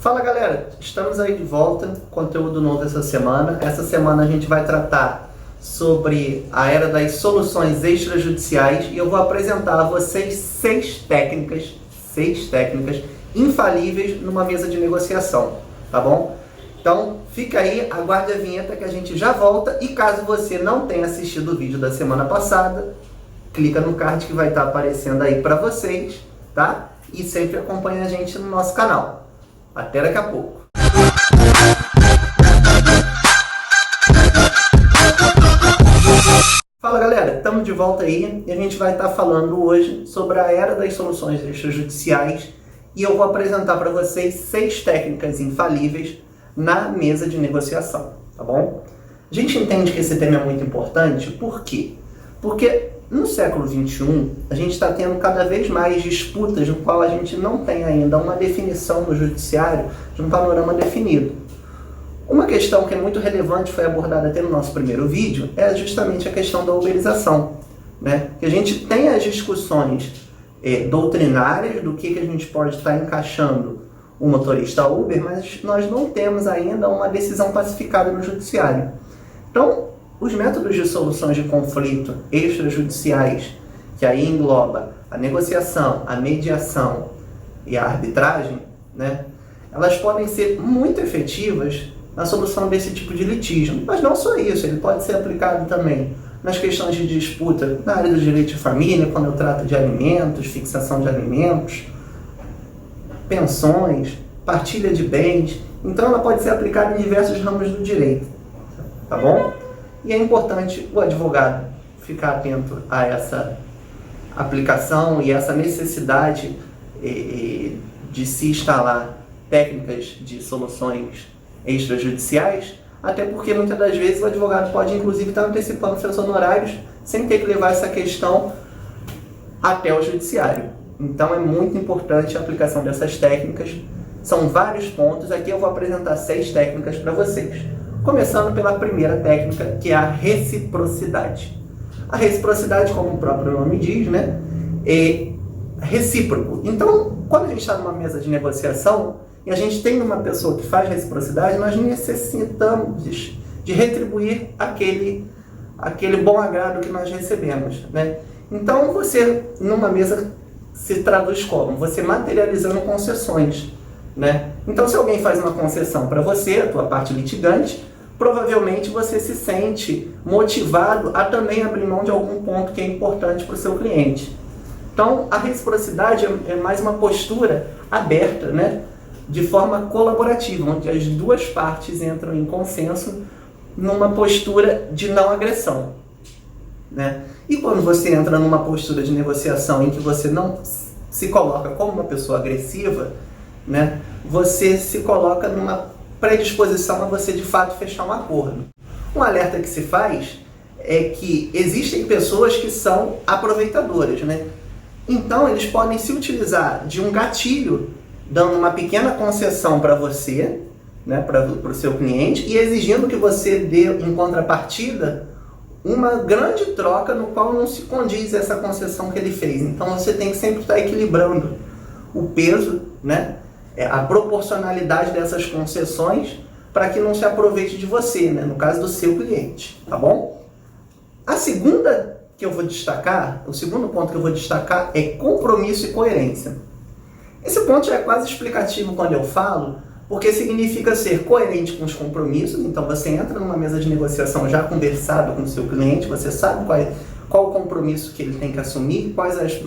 Fala galera, estamos aí de volta, conteúdo novo essa semana. Essa semana a gente vai tratar sobre a era das soluções extrajudiciais e eu vou apresentar a vocês seis técnicas infalíveis numa mesa de negociação, tá bom? Então fica aí, aguarde a vinheta que a gente já volta e caso você não tenha assistido o vídeo da semana passada, clica no card que vai estar aparecendo aí para vocês, tá? E sempre acompanha a gente no nosso canal. Até daqui a pouco. Fala galera, estamos de volta aí e a gente vai estar falando hoje sobre a era das soluções extrajudiciais e eu vou apresentar para vocês seis técnicas infalíveis na mesa de negociação, tá bom? A gente entende que esse tema é muito importante, por quê? Porque no século XXI, a gente está tendo cada vez mais disputas no qual a gente não tem ainda uma definição no judiciário de um panorama definido. Uma questão que é muito relevante, foi abordada até no nosso primeiro vídeo, é justamente a questão da uberização, né? Que a gente tem as discussões doutrinárias do que a gente pode estar encaixando o motorista Uber, mas nós não temos ainda uma decisão pacificada no judiciário. Então, os métodos de soluções de conflito extrajudiciais, que aí engloba a negociação, a mediação e a arbitragem, né, elas podem ser muito efetivas na solução desse tipo de litígio. Mas não só isso, ele pode ser aplicado também nas questões de disputa na área do direito de família, quando eu trato de alimentos, fixação de alimentos, pensões, partilha de bens. Então ela pode ser aplicada em diversos ramos do direito, tá bom? E é importante o advogado ficar atento a essa aplicação e essa necessidade de se instalar técnicas de soluções extrajudiciais, até porque muitas das vezes o advogado pode inclusive estar antecipando seus honorários sem ter que levar essa questão até o judiciário. Então é muito importante a aplicação dessas técnicas. São vários pontos, aqui eu vou apresentar seis técnicas para vocês. Começando pela primeira técnica, que é a reciprocidade. A reciprocidade, como o próprio nome diz, né, é recíproco. Então, quando a gente está numa mesa de negociação e a gente tem uma pessoa que faz reciprocidade, nós necessitamos de retribuir aquele bom agrado que nós recebemos, né? Então, você, numa mesa, se traduz como? Você materializando concessões, né? Então, se alguém faz uma concessão para você, a tua parte litigante, provavelmente você se sente motivado a também abrir mão de algum ponto que é importante para o seu cliente. Então, a reciprocidade é mais uma postura aberta, né? De forma colaborativa, onde as duas partes entram em consenso numa postura de não agressão, né? E quando você entra numa postura de negociação em que você não se coloca como uma pessoa agressiva, né? Você se coloca numa predisposição a você de fato fechar um acordo. Um alerta que se faz é que existem pessoas que são aproveitadoras, né? Então eles podem se utilizar de um gatilho, dando uma pequena concessão para você, né, para o seu cliente, e exigindo que você dê em contrapartida uma grande troca no qual não se condiz essa concessão que ele fez. Então você tem que sempre estar equilibrando o peso, né, a proporcionalidade dessas concessões para que não se aproveite de você, né, no caso do seu cliente, tá bom? A segunda que eu vou destacar, o segundo ponto que eu vou destacar é compromisso e coerência. Esse ponto já é quase explicativo quando eu falo, porque significa ser coerente com os compromissos. Então você entra numa mesa de negociação já conversado com o seu cliente, você sabe qual o compromisso que ele tem que assumir, quais as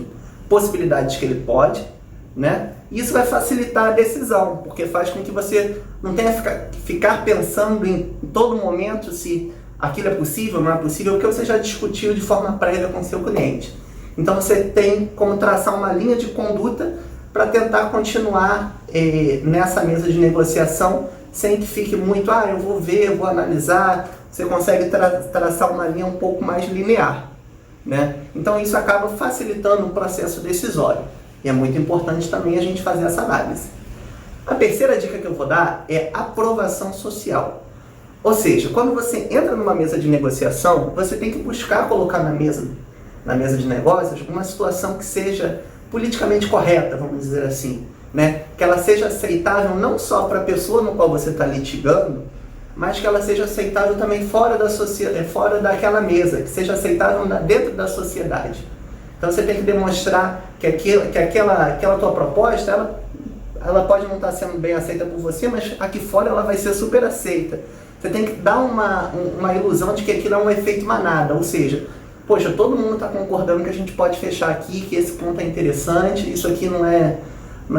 possibilidades que ele pode, né? Isso vai facilitar a decisão, porque faz com que você não tenha que ficar pensando em todo momento se aquilo é possível ou não é possível, porque você já discutiu de forma prévia com o seu cliente. Então você tem como traçar uma linha de conduta para tentar continuar nessa mesa de negociação sem que fique muito, eu vou ver, eu vou analisar. Você consegue traçar uma linha um pouco mais linear, né? Então isso acaba facilitando o processo decisório. E é muito importante também a gente fazer essa análise. A terceira dica que eu vou dar é aprovação social. Ou seja, quando você entra numa mesa de negociação, você tem que buscar colocar na mesa de negócios uma situação que seja politicamente correta, vamos dizer assim. né? Que ela seja aceitável não só para a pessoa no qual você está litigando, mas que ela seja aceitável também fora daquela mesa, que seja aceitável dentro da sociedade. Então você tem que demonstrar que aquela tua proposta, ela pode não estar sendo bem aceita por você, mas aqui fora ela vai ser super aceita. Você tem que dar uma ilusão de que aquilo é um efeito manada, ou seja, poxa, todo mundo está concordando que a gente pode fechar aqui, que esse ponto é interessante, isso aqui não é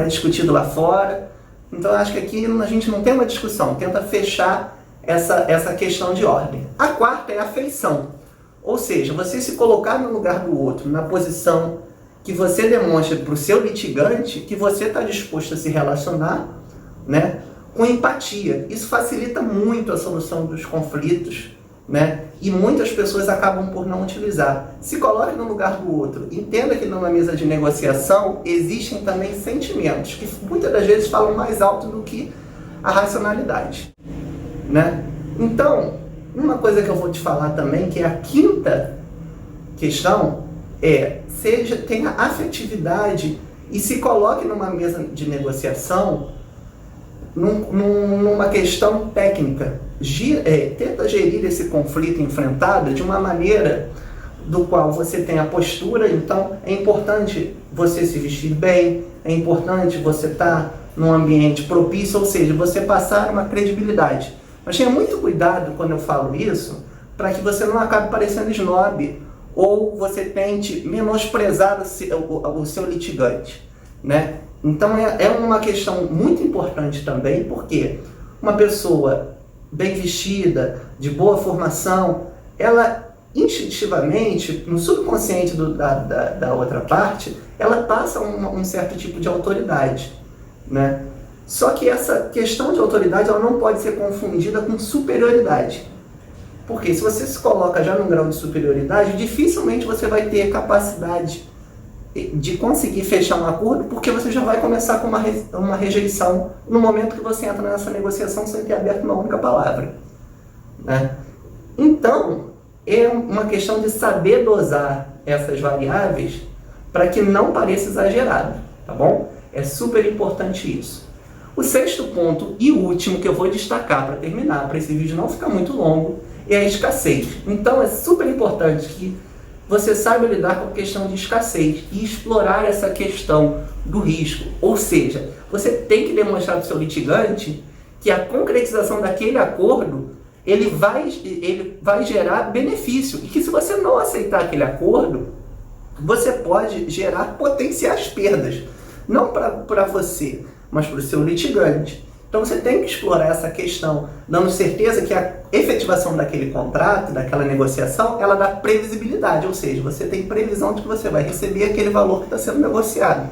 discutido lá fora. Então eu acho que aqui a gente não tem uma discussão, tenta fechar essa questão de ordem. A quarta é a afeição, ou seja, você se colocar no lugar do outro, na posição que você demonstra para o seu litigante que você está disposto a se relacionar, né, com empatia. Isso facilita muito a solução dos conflitos, né, e muitas pessoas acabam por não utilizar. Se coloque no lugar do outro. Entenda que numa mesa de negociação existem também sentimentos que muitas das vezes falam mais alto do que a racionalidade, né? Então, uma coisa que eu vou te falar também, que é a quinta questão, tenha afetividade e se coloque numa mesa de negociação numa questão técnica. Tenta gerir esse conflito enfrentado de uma maneira do qual você tem a postura. Então é importante você se vestir bem, é importante você estar num ambiente propício, ou seja, você passar uma credibilidade. Mas tenha muito cuidado quando eu falo isso, para que você não acabe parecendo snob, ou você tente menosprezar o seu litigante, né? Então é uma questão muito importante também, porque uma pessoa bem vestida, de boa formação, ela instintivamente, no subconsciente da outra parte, ela passa um certo tipo de autoridade, né? Só que essa questão de autoridade ela não pode ser confundida com superioridade. Porque se você se coloca já num grau de superioridade, dificilmente você vai ter capacidade de conseguir fechar um acordo, porque você já vai começar com uma rejeição no momento que você entra nessa negociação sem ter aberto uma única palavra, né? Então, é uma questão de saber dosar essas variáveis para que não pareça exagerado, tá bom? É super importante isso. O sexto ponto e último que eu vou destacar para terminar, para esse vídeo não ficar muito longo, é a escassez. Então é super importante que você saiba lidar com a questão de escassez e explorar essa questão do risco. Ou seja, você tem que demonstrar para o seu litigante que a concretização daquele acordo ele vai gerar benefício, e que se você não aceitar aquele acordo, você pode gerar potenciais perdas, não para você, mas para o seu litigante. Então você tem que explorar essa questão, dando certeza que a efetivação daquele contrato, daquela negociação, ela dá previsibilidade, ou seja, você tem previsão de que você vai receber aquele valor que está sendo negociado.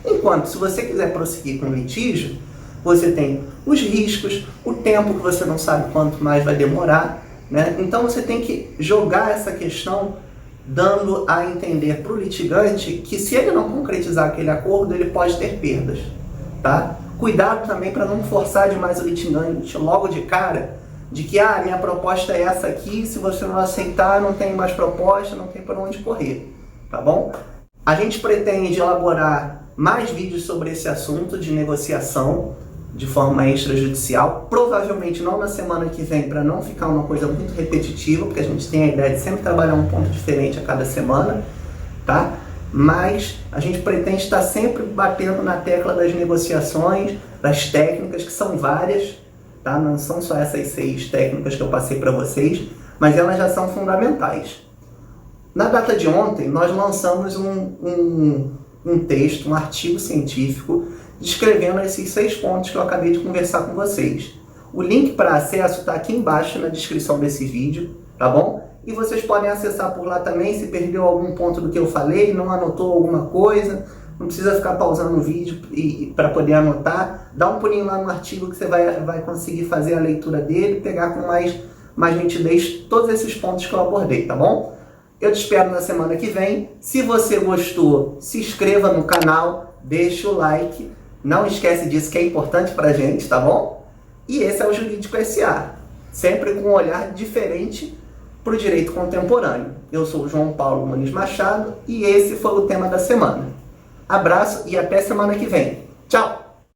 Enquanto, se você quiser prosseguir com o litígio, você tem os riscos, o tempo que você não sabe quanto mais vai demorar, né? Então você tem que jogar essa questão dando a entender para o litigante que se ele não concretizar aquele acordo, ele pode ter perdas, tá? Cuidado também para não forçar demais o litigante logo de cara, de que minha proposta é essa aqui, se você não aceitar, não tem mais proposta, não tem para onde correr, tá bom? A gente pretende elaborar mais vídeos sobre esse assunto de negociação de forma extrajudicial, provavelmente não na semana que vem, para não ficar uma coisa muito repetitiva, porque a gente tem a ideia de sempre trabalhar um ponto diferente a cada semana, tá? Mas a gente pretende estar sempre batendo na tecla das negociações, das técnicas, que são várias, tá? Não são só essas 6 técnicas que eu passei para vocês, mas elas já são fundamentais. Na data de ontem, nós lançamos um texto, um artigo científico, descrevendo esses 6 pontos que eu acabei de conversar com vocês. O link para acesso está aqui embaixo na descrição desse vídeo, tá bom? E vocês podem acessar por lá também, se perdeu algum ponto do que eu falei, não anotou alguma coisa, não precisa ficar pausando o vídeo para poder anotar. Dá um pulinho lá no artigo que você vai conseguir fazer a leitura dele, pegar com mais nitidez todos esses pontos que eu abordei, tá bom? Eu te espero na semana que vem. Se você gostou, se inscreva no canal, deixa o like. Não esquece disso que é importante pra gente, tá bom? E esse é o Jurídico S.A., sempre com um olhar diferente para o direito contemporâneo. Eu sou o João Paulo Muniz Machado e esse foi o tema da semana. Abraço e até semana que vem. Tchau!